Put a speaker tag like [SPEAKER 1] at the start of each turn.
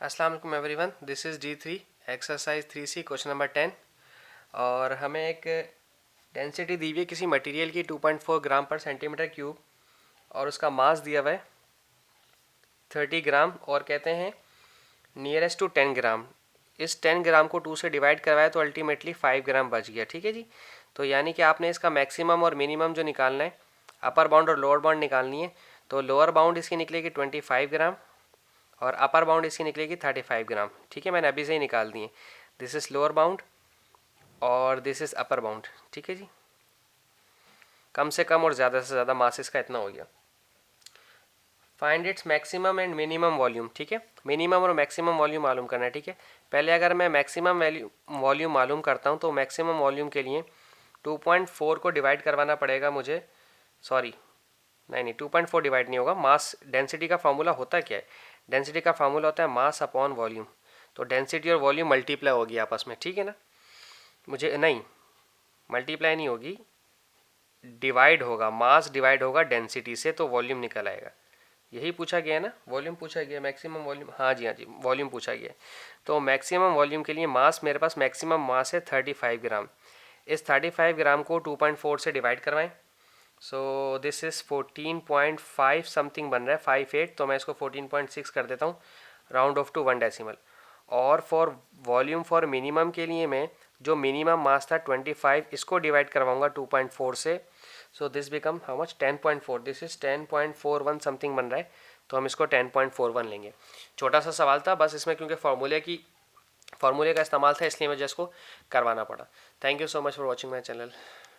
[SPEAKER 1] अस्सलाम वालेकुम everyone, this is D3 exercise 3C question number 10। और हमें एक डेंसिटी दी हुई है किसी मटेरियल की 2.4 ग्राम पर सेंटीमीटर क्यूब और उसका मास दिया हुआ है 30 ग्राम और कहते हैं नियरेस्ट टू 10 ग्राम। इस 10 ग्राम को 2 से डिवाइड करवाया तो अल्टीमेटली 5 ग्राम बच गया। ठीक है जी। तो यानी कि आपने इसका मैक्सिमम और मिनिमम जो निकालना है, अपर बाउंड और लोअर बाउंड निकालनी है। तो लोअर बाउंड इसकी निकलेगी 25 ग्राम और अपर बाउंड इसकी निकलेगी 35 ग्राम। ठीक है, मैंने अभी से ही निकाल दिए। दिस इज़ लोअर बाउंड और दिस इज़ अपर बाउंड। ठीक है जी। कम से कम और ज़्यादा से ज़्यादा मास इसका इतना हो गया। Find its maximum and minimum volume. ठीक है, मिनिमम और मैक्सिमम वॉल्यूम मालूम करना है। ठीक है, पहले अगर मैं मैक्सिमम वॉल्यूम मालूम करता हूँ तो मैक्सिमम वॉल्यूम के लिए 2.4 को डिवाइड करवाना पड़ेगा मुझे। सॉरी, नहीं 2.4 डिवाइड नहीं होगा। मास डेंसिटी का फार्मूला होता क्या है? डेंसिटी का फार्मूला होता है मास अपॉन वॉल्यूम। तो डेंसिटी और वॉल्यूम मल्टीप्लाई होगी आपस में। ठीक है ना, मुझे नहीं मल्टीप्लाई नहीं होगी, डिवाइड होगा। मास डिवाइड होगा डेंसिटी से तो वॉल्यूम निकल आएगा। यही पूछा गया है ना, वॉल्यूम पूछा गया, मैक्सिमम वॉल्यूम। हाँ जी, हाँ जी, वॉल्यूम पूछा गया है। तो मैक्सिमम वॉल्यूम के लिए मास, मेरे पास मैक्सिमम मास है 35 ग्राम। इस 35 ग्राम को 2.4 से डिवाइड करवाएं। सो दिस इज़ 14.5 समथिंग बन रहा है, 58। तो मैं इसको 14.6 कर देता हूँ, राउंड ऑफ टू 1 डेसिमल। और फॉर वॉल्यूम फॉर मिनिमम के लिए मैं जो मिनिमम मास था 25, इसको डिवाइड करवाऊंगा 2.4 से। So this become how much, 10.4। This is 10.41 something बन रहा है। तो हम इसको 10.41 लेंगे। छोटा सा सवाल था बस, इसमें क्योंकि फार्मूले का इस्तेमाल था इसलिए मुझे इसको करवाना पड़ा। Thank you so much for watching my channel.